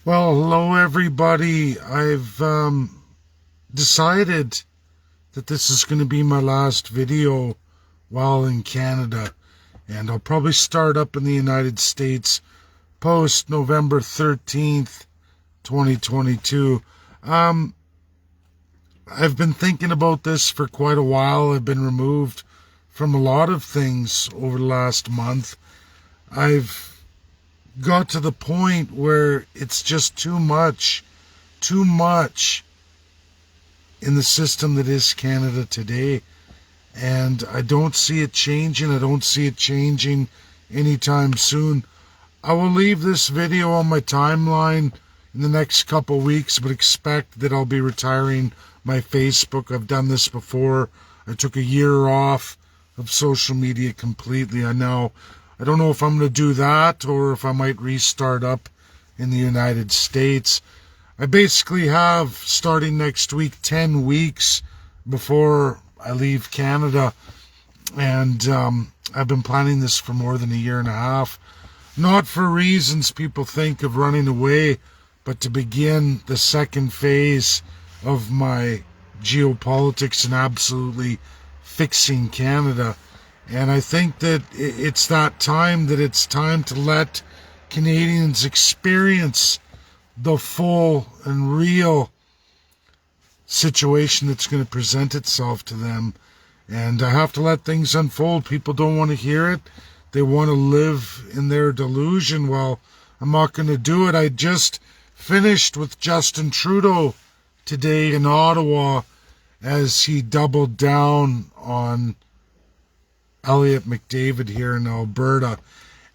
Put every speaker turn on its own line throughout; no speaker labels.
Well, hello everybody. I've decided that this is going to be my last video while in Canada, and I'll probably start up in the United States post November 13th, 2022. I've been thinking about this for quite a while. I've been removed from a lot of things over the last month. I've got to the point where it's just too much in the system that is Canada today, and I don't see it changing. I don't see it changing anytime soon. I will leave this video on my timeline in the next couple weeks, but expect that I'll be retiring my Facebook. I've done this before. I took a year off of social media completely. I don't know if I'm going to do that or if I might restart up in the United States. I basically have, starting next week, 10 weeks before I leave Canada. And I've been planning this for more than a year and a half. Not for reasons people think of running away, but to begin the second phase of my geopolitics and absolutely fixing Canada. And I think that it's time to let Canadians experience the full and real situation that's going to present itself to them. And I have to let things unfold. People don't want to hear it. They want to live in their delusion. Well, I'm not going to do it. I just finished with Justin Trudeau today in Ottawa as he doubled down on Elliot McDavid here in Alberta,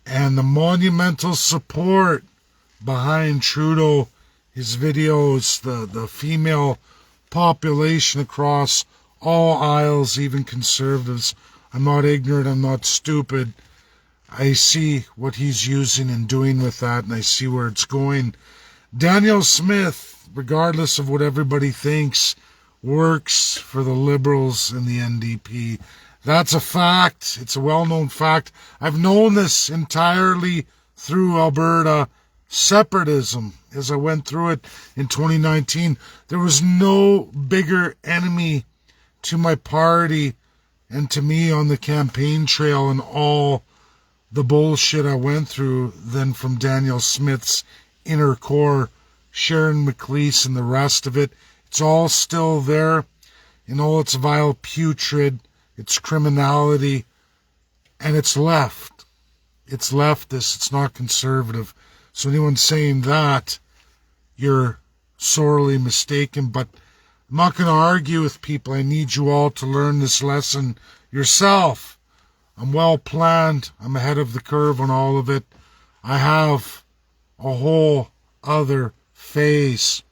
and the monumental support behind Trudeau, his videos, the female population across all aisles, even conservatives. I'm not ignorant, I'm not stupid. I see what he's using and doing with that, and I see where it's going. Daniel Smith, regardless of what everybody thinks, works for the Liberals and the NDP. That's a fact. It's a well-known fact. I've known this entirely through Alberta separatism. As I went through it in 2019, there was no bigger enemy to my party and to me on the campaign trail and all the bullshit I went through than from Daniel Smith's inner core, Sharon McLeese and the rest of it. It's all still there in all its vile, putrid, it's criminality, and it's left. It's leftist. It's not conservative. So anyone saying that, you're sorely mistaken. But I'm not going to argue with people. I need you all to learn this lesson yourself. I'm well planned. I'm ahead of the curve on all of it. I have a whole other phase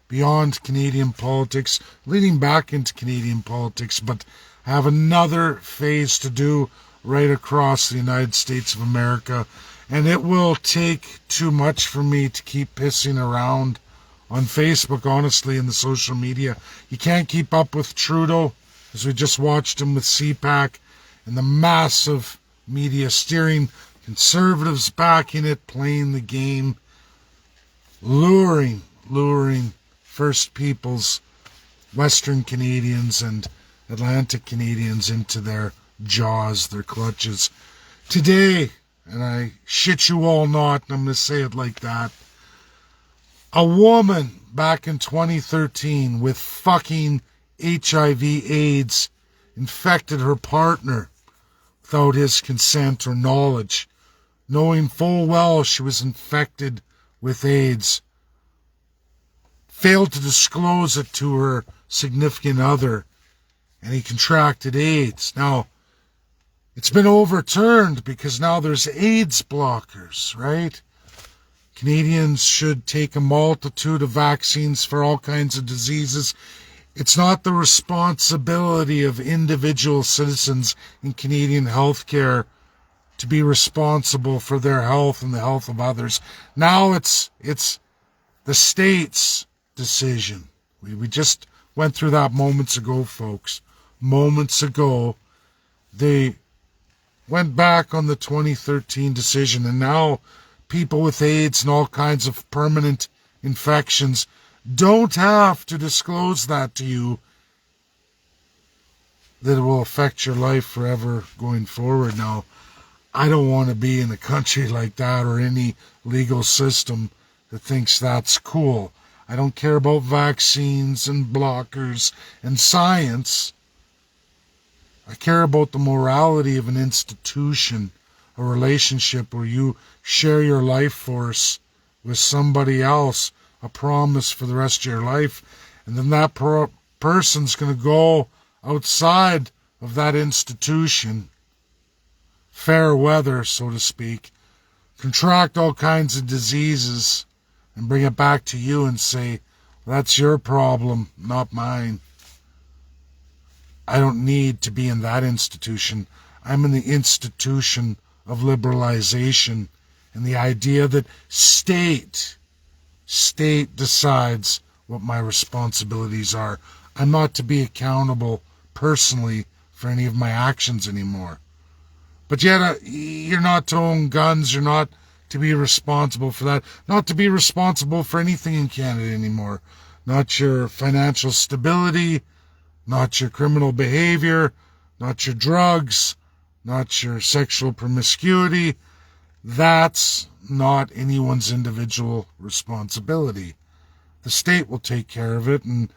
beyond Canadian politics, leading back into Canadian politics, but I have another phase to do right across the United States of America, and it will take too much for me to keep pissing around on Facebook, honestly, in the social media. You can't keep up with Trudeau, as we just watched him with CPAC, and the massive media steering, conservatives backing it, playing the game, luring First Peoples, Western Canadians, and Atlantic Canadians into their jaws, their clutches. Today, and I shit you all not, and I'm going to say it like that, a woman back in 2013 with fucking HIV/AIDS infected her partner without his consent or knowledge, knowing full well she was infected with AIDS, failed to disclose it to her significant other, and he contracted AIDS. Now, it's been overturned because now there's AIDS blockers, right? Canadians should take a multitude of vaccines for all kinds of diseases. It's not the responsibility of individual citizens in Canadian healthcare to be responsible for their health and the health of others. Now it's the state's decision. We just went through that moments ago, folks. Moments ago, they went back on the 2013 decision, and now people with AIDS and all kinds of permanent infections don't have to disclose that to you, that it will affect your life forever going forward. Now, I don't want to be in a country like that or any legal system that thinks that's cool. I don't care about vaccines and blockers and science. I care about the morality of an institution, a relationship where you share your life force with somebody else, a promise for the rest of your life, and then that person's going to go outside of that institution, fair weather, so to speak, contract all kinds of diseases, and bring it back to you and say, that's your problem, not mine. I don't need to be in that institution. I'm in the institution of liberalization and the idea that state decides what my responsibilities are. I'm not to be accountable personally for any of my actions anymore. But yet, you're not to own guns. You're not to be responsible for that. Not to be responsible for anything in Canada anymore. Not your financial stability, not your criminal behavior, not your drugs, not your sexual promiscuity. That's not anyone's individual responsibility. The state will take care of it, and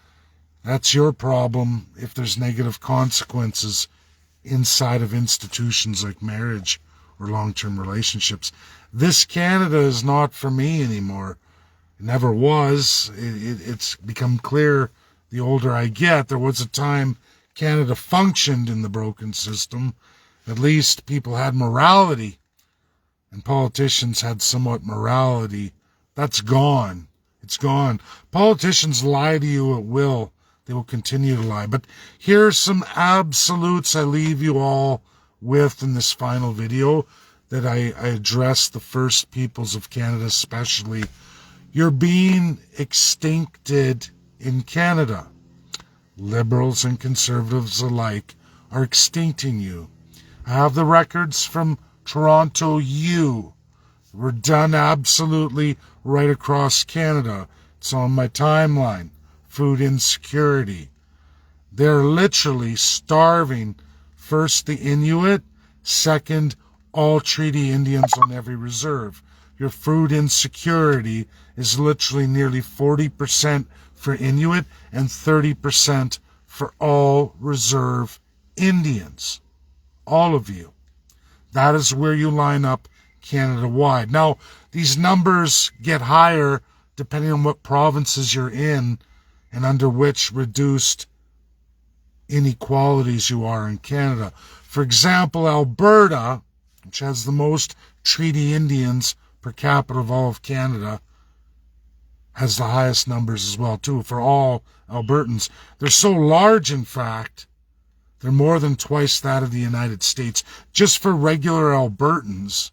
that's your problem if there's negative consequences inside of institutions like marriage or long-term relationships. This Canada is not for me anymore. It never was. It's become clear the older I get. There was a time Canada functioned in the broken system. At least people had morality, and politicians had somewhat morality. That's gone. It's gone. Politicians lie to you at will. They will continue to lie. But here's some absolutes I leave you all with in this final video that I address the First Peoples of Canada especially. You're being extincted in Canada. Liberals and conservatives alike are extincting you. I have the records from Toronto U. We're done absolutely right across Canada. It's on my timeline. Food insecurity. They're literally starving, first the Inuit, second all treaty Indians on every reserve. Your food insecurity is literally nearly 40% for Inuit and 30% for all reserve Indians. All of you. That is where you line up Canada-wide. Now, these numbers get higher depending on what provinces you're in and under which reduced inequalities you are in Canada. For example, Alberta, which has the most treaty Indians per capita of all of Canada, has the highest numbers as well, too, for all Albertans. They're so large, in fact, they're more than twice that of the United States. Just for regular Albertans,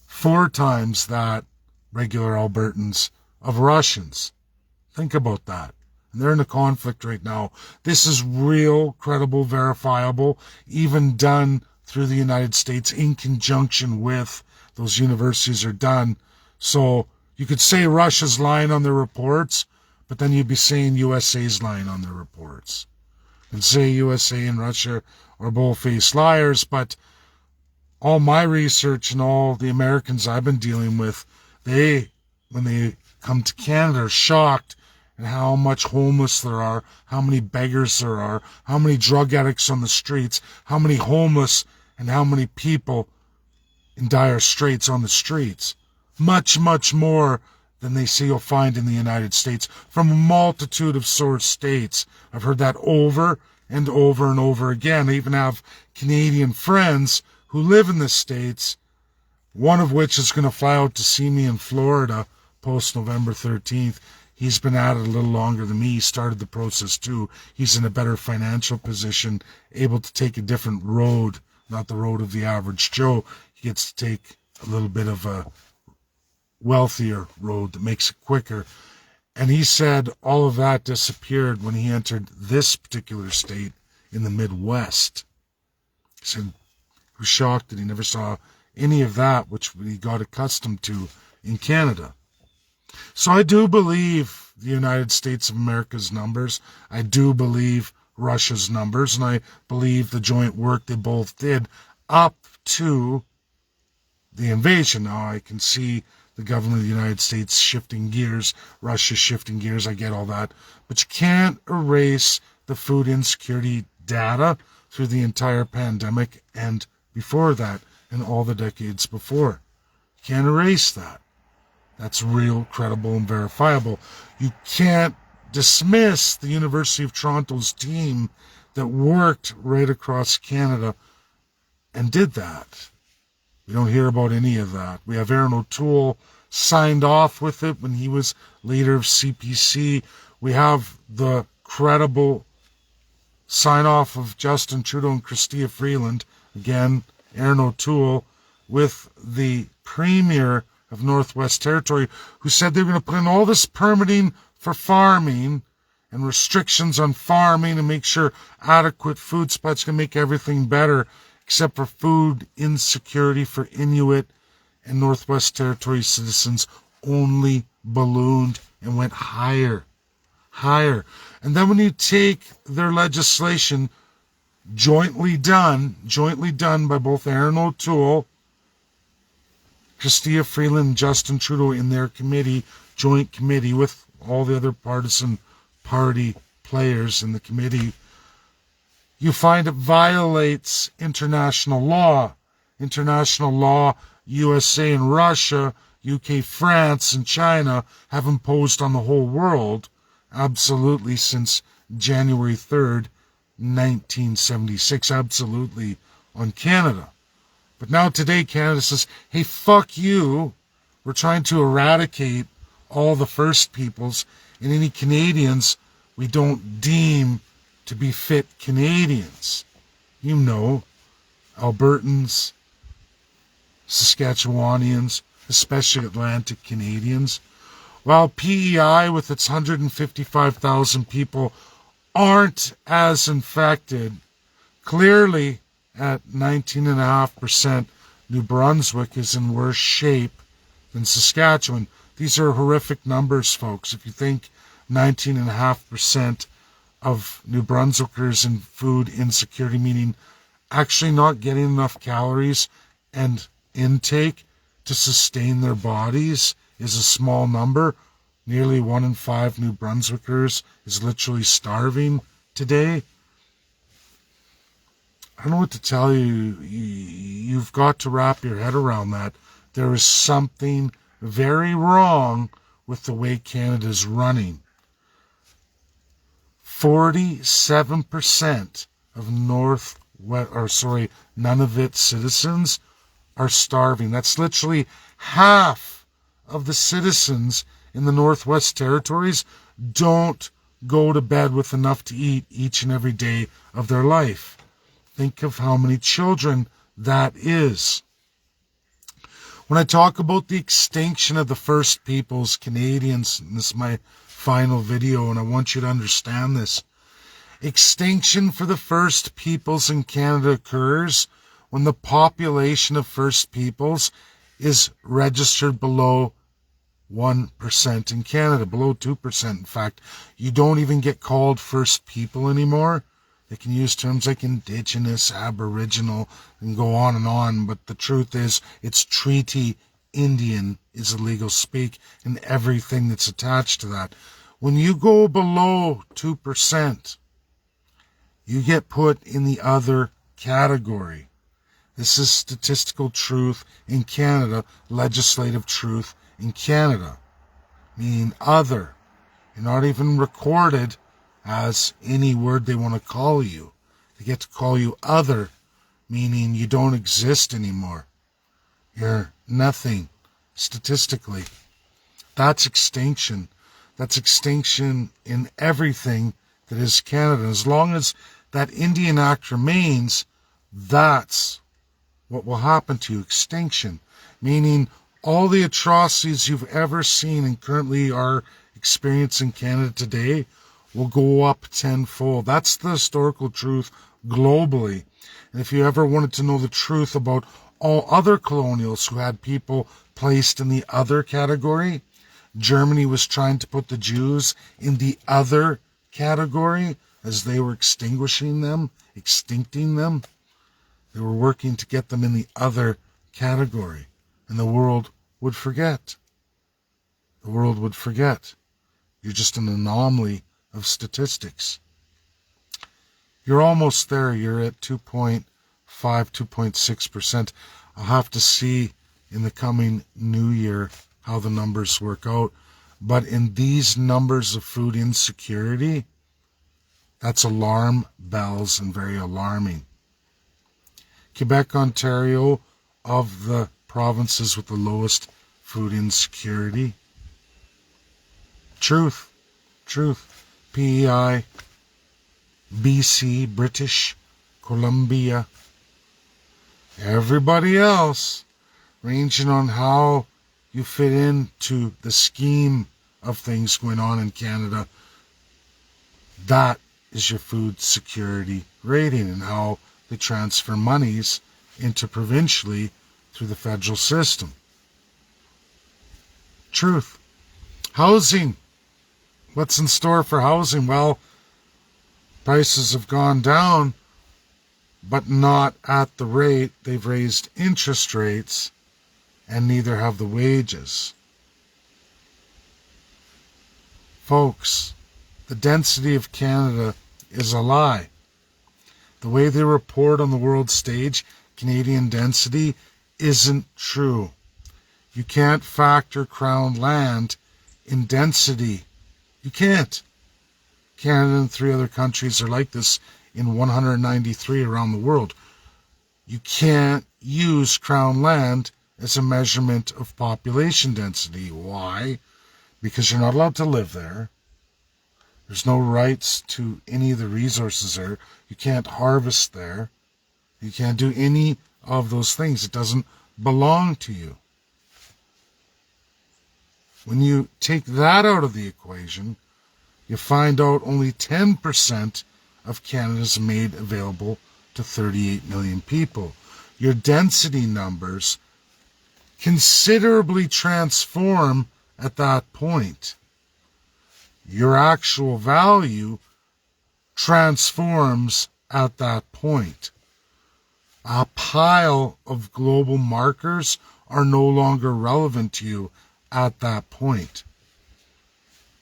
4 times that regular Albertans of Russians. Think about that. And they're in a conflict right now. This is real, credible, verifiable, even done through the United States in conjunction with those universities are done. So you could say Russia's lying on their reports, but then you'd be saying USA's lying on their reports. And say USA and Russia are both-faced liars, but all my research and all the Americans I've been dealing with, when they come to Canada, are shocked at how much homeless there are, how many beggars there are, how many drug addicts on the streets, how many homeless, and how many people in dire straits on the streets. Much, much more than they say you'll find in the United States from a multitude of source states. I've heard that over and over and over again. I even have Canadian friends who live in the States, one of which is going to fly out to see me in Florida post-November 13th. He's been at it a little longer than me. He started the process too. He's in a better financial position, able to take a different road, not the road of the average Joe. He gets to take a little bit of a wealthier road that makes it quicker. And he said all of that disappeared when he entered this particular state in the Midwest. He said he was shocked that he never saw any of that which we got accustomed to in Canada. So I do believe the United States of America's numbers. I do believe Russia's numbers, and I believe the joint work they both did up to the invasion. Now I can see the government of the United States shifting gears, Russia shifting gears, I get all that. But you can't erase the food insecurity data through the entire pandemic and before that and all the decades before. You can't erase that. That's real, credible, and verifiable. You can't dismiss the University of Toronto's team that worked right across Canada and did that. We don't hear about any of that. We have Aaron O'Toole signed off with it when he was leader of CPC. We have the credible sign-off of Justin Trudeau and Chrystia Freeland, again, Aaron O'Toole, with the Premier of Northwest Territory, who said they were going to put in all this permitting for farming and restrictions on farming and make sure adequate food supplies can make everything better, except for food insecurity for Inuit and Northwest Territory citizens only ballooned and went higher. And then when you take their legislation jointly done by both Aaron O'Toole, Chrystia Freeland, and Justin Trudeau in their committee, joint committee with all the other partisan party players in the committee, you find it violates international law. International law, USA and Russia, UK, France, and China have imposed on the whole world absolutely since January 3rd, 1976, absolutely on Canada. But now today Canada says, hey, fuck you. We're trying to eradicate all the First Peoples and any Canadians we don't deem to be fit Canadians. You know, Albertans, Saskatchewanians, especially Atlantic Canadians. While PEI, with its 155,000 people, aren't as infected, clearly at 19.5%, New Brunswick is in worse shape than Saskatchewan. These are horrific numbers, folks. If you think 19.5% of New Brunswickers in food insecurity, meaning actually not getting enough calories and intake to sustain their bodies, is a small number. Nearly 1 in 5 New Brunswickers is literally starving today. I don't know what to tell you. You've got to wrap your head around that. There is something very wrong with the way Canada's running. 47% of Nunavut citizens are starving. That's literally half of the citizens in the Northwest Territories don't go to bed with enough to eat each and every day of their life. Think of how many children that is. When I talk about the extinction of the First Peoples, Canadians, and this is my final video, and I want you to understand this. Extinction for the First Peoples in Canada occurs when the population of First Peoples is registered below 1% in Canada, below 2%. In fact, you don't even get called First People anymore. They can use terms like Indigenous, Aboriginal, and go on, but the truth is it's Treaty Indian is a legal speak and everything that's attached to that. When you go below 2%, you get put in the other category. This is statistical truth in Canada, legislative truth in Canada, meaning other. You're not even recorded as any word they want to call you. They get to call you other, meaning you don't exist anymore. You're nothing, statistically. That's extinction. That's extinction in everything that is Canada. As long as that Indian Act remains, that's what will happen to you, extinction. Meaning all the atrocities you've ever seen and currently are experiencing in Canada today will go up tenfold. That's the historical truth globally. And if you ever wanted to know the truth about all other colonials who had people placed in the other category. Germany was trying to put the Jews in the other category as they were extincting them. They were working to get them in the other category. And the world would forget. The world would forget. You're just an anomaly of statistics. You're almost there. You're at 2.5, 2.6%. I'll have to see in the coming new year how the numbers work out. But in these numbers of food insecurity, that's alarm bells and very alarming. Quebec, Ontario, of the provinces with the lowest food insecurity. Truth. PEI, BC, British Columbia. Everybody else, ranging on how you fit into the scheme of things going on in Canada, that is your food security rating and how they transfer monies into provincially through the federal system. Truth. Housing. What's in store for housing? Well, prices have gone down, but not at the rate they've raised interest rates, and neither have the wages. Folks, the density of Canada is a lie. The way they report on the world stage, Canadian density, isn't true. You can't factor Crown land in density. You can't. Canada and 3 other countries are like this in 193 around the world. You can't use Crown land as a measurement of population density. Why? Because you're not allowed to live there. There's no rights to any of the resources there. You can't harvest there. You can't do any of those things. It doesn't belong to you. When you take that out of the equation, you find out only 10% of Canada is made available to 38 million people. Your density numbers considerably transform at that point. Your actual value transforms at that point. A pile of global markers are no longer relevant to you at that point.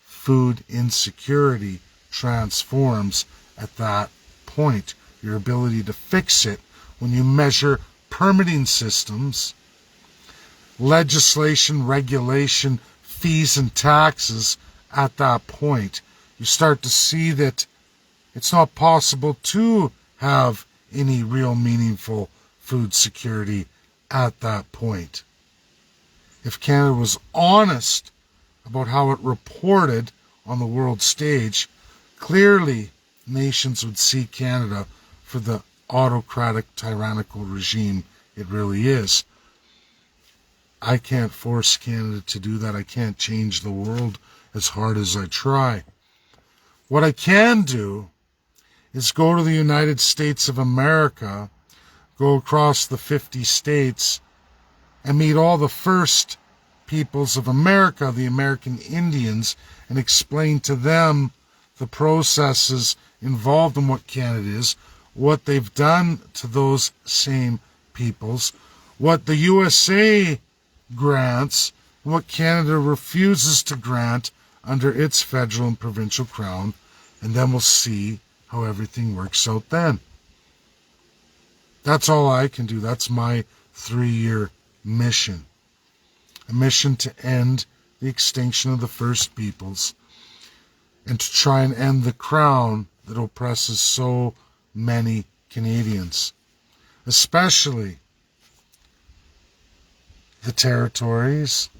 Food insecurity transforms at that point. Your ability to fix it when you measure permitting systems, legislation, regulation, fees and taxes at that point. You start to see that it's not possible to have any real meaningful food security at that point. If Canada was honest about how it reported on the world stage, clearly nations would see Canada for the autocratic, tyrannical regime it really is. I can't force Canada to do that. I can't change the world as hard as I try. What I can do is go to the United States of America, go across the 50 states, and meet all the first peoples of America, the American Indians, and explain to them the processes involved in what Canada is, what they've done to those same peoples, what the USA grants, and what Canada refuses to grant under its federal and provincial crown, and then we'll see how everything works out then. That's all I can do. That's my 3-year mission. A mission to end the extinction of the First Peoples and to try and end the crown that oppresses so many Canadians, especially the territories,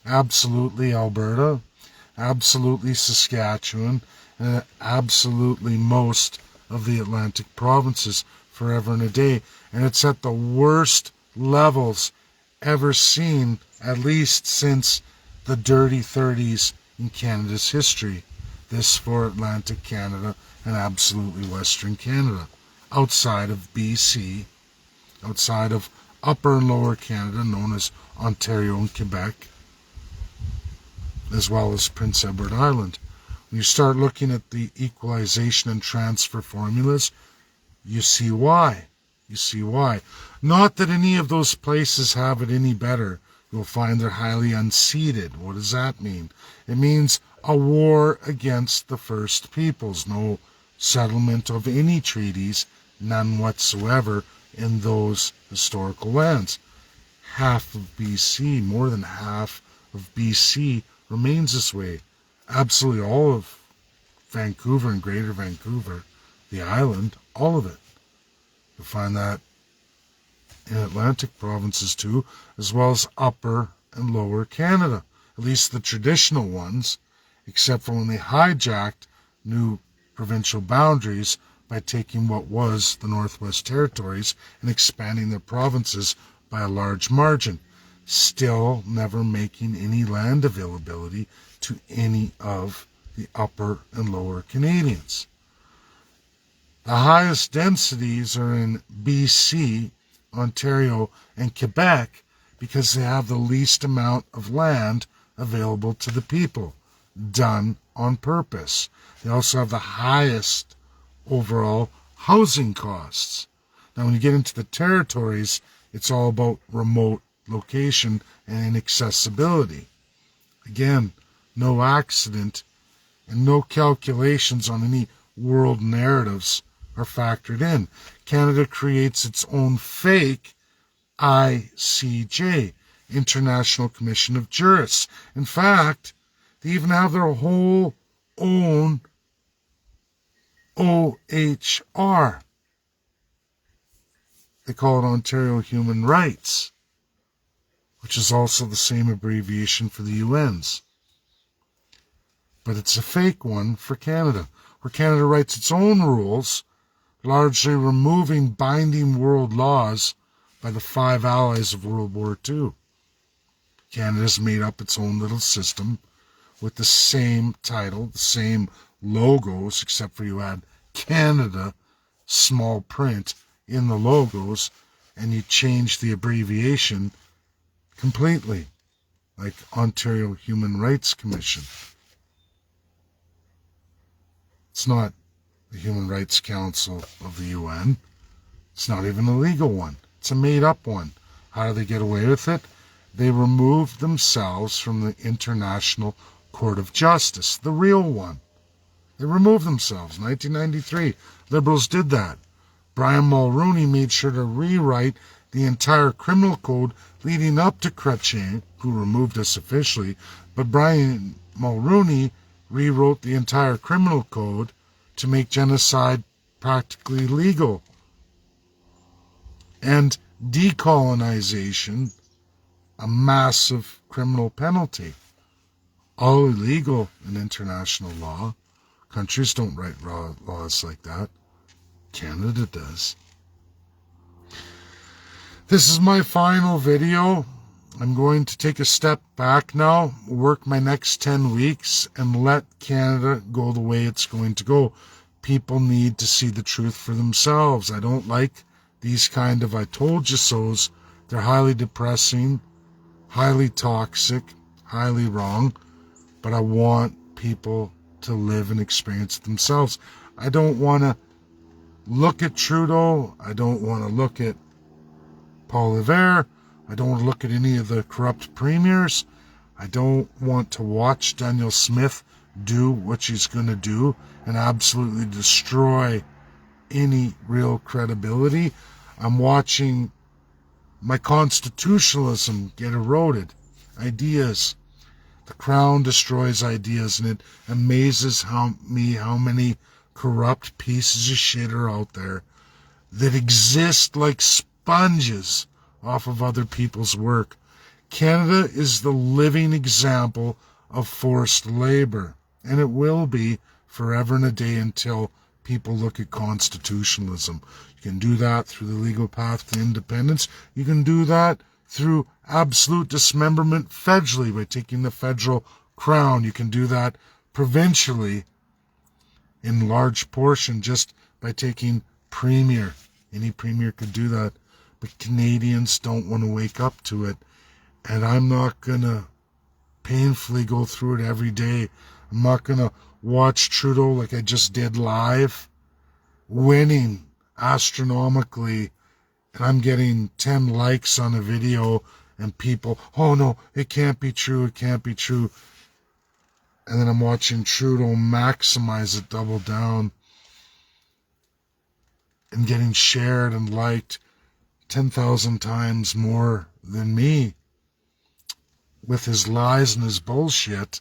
absolutely Alberta, absolutely Saskatchewan, and absolutely most of the Atlantic provinces forever and a day. And it's at the worst levels ever seen, at least since the dirty 30s in Canada's history. This for Atlantic Canada and absolutely Western Canada. Outside of BC, outside of Upper and Lower Canada, known as Ontario and Quebec, as well as Prince Edward Island. When you start looking at the equalization and transfer formulas, you see why. You see why. Not that any of those places have it any better. You'll find they're highly unseated. What does that mean? It means a war against the First Peoples. No settlement of any treaties, none whatsoever, in those historical lands. Half of BC, more than half of BC, remains this way. Absolutely all of Vancouver and Greater Vancouver, the island, all of it. You'll find that in Atlantic provinces too, as well as Upper and Lower Canada, at least the traditional ones, except for when they hijacked new provincial boundaries by taking what was the Northwest Territories and expanding their provinces by a large margin, still never making any land availability to any of the Upper and Lower Canadians. The highest densities are in BC, Ontario, and Quebec because they have the least amount of land available to the people, done on purpose. They also have the highest overall housing costs. Now, when you get into the territories, it's all about remote location and inaccessibility. Again, no accident and no calculations on any world narratives are factored in. Canada creates its own fake ICJ, International Commission of Jurists. In fact, they even have their whole own OHR. They call it Ontario Human Rights, which is also the same abbreviation for the UN's. But it's a fake one for Canada, where Canada writes its own rules, largely removing binding world laws by the five allies of World War II. Canada's made up its own little system with the same title, the same logos, except for you add Canada, small print, in the logos, and you change the abbreviation completely, like Ontario Human Rights Commission. It's not the Human Rights Council of the UN. It's not even a legal one. It's a made-up one. How do they get away with it? They removed themselves from the International Court of Justice, the real one. They removed themselves. 1993, Liberals did that. Brian Mulroney made sure to rewrite the entire criminal code leading up to Chrétien, who removed us officially, but Brian Mulroney rewrote the entire criminal code to make genocide practically legal. And decolonization, a massive criminal penalty. All illegal in international law. Countries don't write laws like that. Canada does. This is my final video. I'm going to take a step back now, work my next 10 weeks, and let Canada go the way it's going to go. People need to see the truth for themselves. I don't like these kind of I told you so's. They're highly depressing, highly toxic, highly wrong, but I want people to live and experience it themselves. I don't want to look at Trudeau. I don't want to look at Paul Revere. I don't want to look at any of the corrupt premiers. I don't want to watch Daniel Smith do what she's going to do and absolutely destroy any real credibility. I'm watching my constitutionalism get eroded. Ideas. The Crown destroys ideas, and it amazes how many corrupt pieces of shit are out there that exist like sponges off of other people's work. Canada is the living example of forced labor, and it will be forever and a day until people look at constitutionalism. You can do that through the legal path to independence. You can do that through absolute dismemberment federally by taking the federal crown. You can do that provincially in large portion just by taking premier. Any premier could do that. but Canadians don't want to wake up to it. And I'm not going to painfully go through it every day. I'm not going to watch Trudeau like I just did live, winning astronomically, and I'm getting 10 likes on a video, and people, oh no, it can't be true, it can't be true. And then I'm watching Trudeau maximize it, double down, and getting shared and liked 10,000 times more than me with his lies and his bullshit.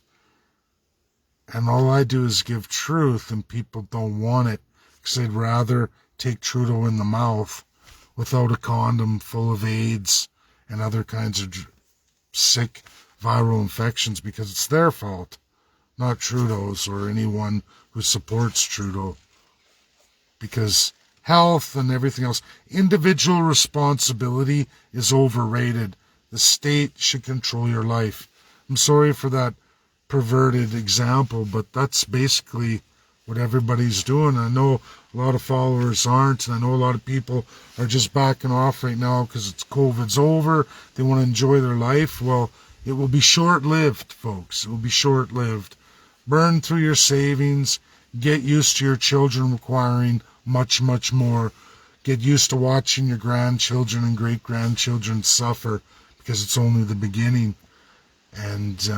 And all I do is give truth, and people don't want it because they'd rather take Trudeau in the mouth without a condom, full of AIDS and other kinds of sick viral infections, because it's their fault, not Trudeau's or anyone who supports Trudeau. Because health and everything else, individual responsibility is overrated. The state should control your life. I'm sorry for that perverted example, but that's basically what everybody's doing. I know a lot of followers aren't, and I know a lot of people are just backing off right now because it's COVID's over. They want to enjoy their life. Well, it will be short-lived, folks. It will be short-lived. Burn through your savings. Get used to your children requiring much, much more. Get used to watching your grandchildren and great-grandchildren suffer, because it's only the beginning. And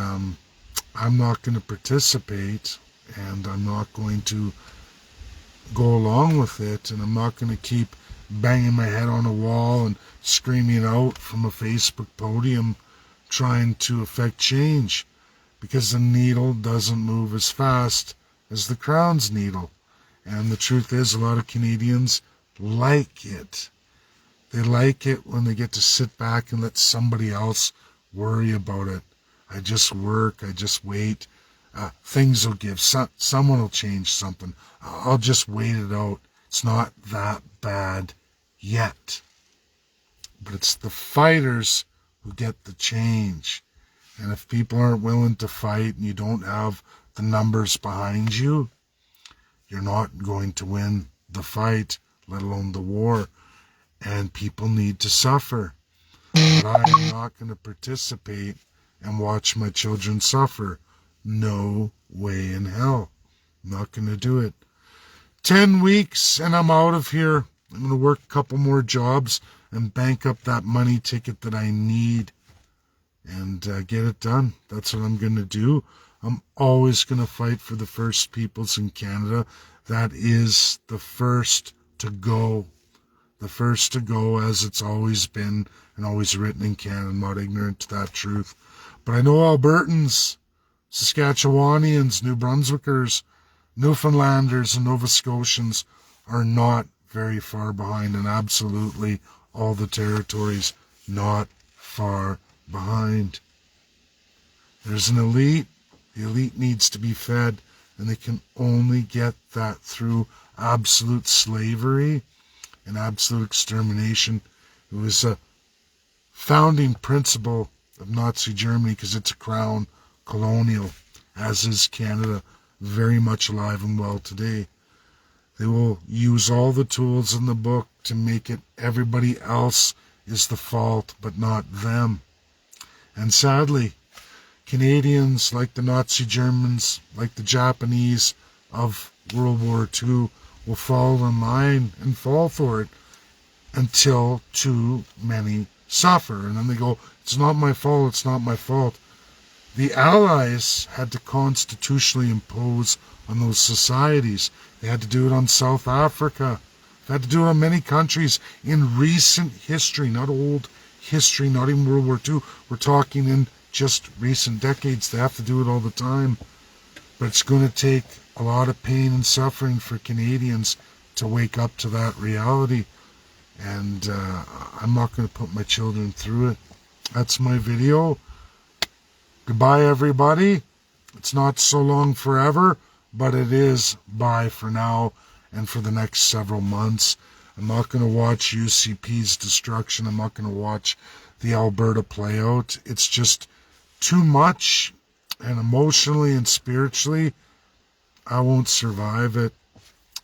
I'm not going to participate, and I'm not going to go along with it, and I'm not going to keep banging my head on a wall and screaming out from a Facebook podium trying to affect change, because the needle doesn't move as fast as the crown's needle. And the truth is, a lot of Canadians like it. They like it when they get to sit back and let somebody else worry about it. I just work, I just wait. Things will give. Someone will change something. I'll just wait it out. It's not that bad yet. But it's the fighters who get the change. And if people aren't willing to fight and you don't have the numbers behind you, you're not going to win the fight, let alone the war. And people need to suffer. But I am not going to participate and watch my children suffer. No way in hell. I'm not going to do it. 10 weeks and I'm out of here. I'm going to work a couple more jobs and bank up that money ticket that I need and get it done. That's what I'm going to do. I'm always going to fight for the First Peoples in Canada. That is the first to go. The first to go, as it's always been and always written in Canada. I'm not ignorant to that truth. But I know Albertans, Saskatchewanians, New Brunswickers, Newfoundlanders, and Nova Scotians are not very far behind, and absolutely all the territories not far behind. There's an elite. The elite needs to be fed, and they can only get that through absolute slavery and absolute extermination. It was a founding principle of Nazi Germany, because it's a crown colonial, as is Canada, very much alive and well today. They will use all the tools in the book to make it everybody else is the fault, but not them. And sadly, Canadians, like the Nazi Germans, like the Japanese of World War II, will fall in line and fall for it until too many suffer. And then they go, it's not my fault, it's not my fault. The Allies had to constitutionally impose on those societies. They had to do it on South Africa. They had to do it on many countries in recent history, not old history, not even World War II. We're talking in just recent decades. They have to do it all the time. But it's going to take a lot of pain and suffering for Canadians to wake up to that reality. And I'm not going to put my children through it. That's my video. Goodbye, everybody. It's not so long forever, but it is bye for now and for the next several months. I'm not going to watch UCP's destruction. I'm not going to watch the Alberta play out. It's just too much, and emotionally and spiritually, I won't survive it.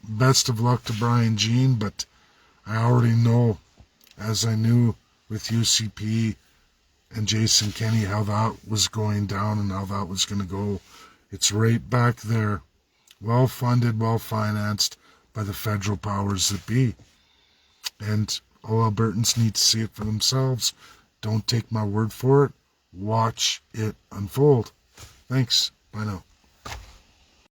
Best of luck to Brian Jean, but I already know as I knew with UCP and Jason Kenney how that was going down and how that was going to go. It's right back there, well funded, well financed by the federal powers that be. And all Albertans need to see it for themselves. Don't take my word for it. Watch it unfold. Thanks. Bye now.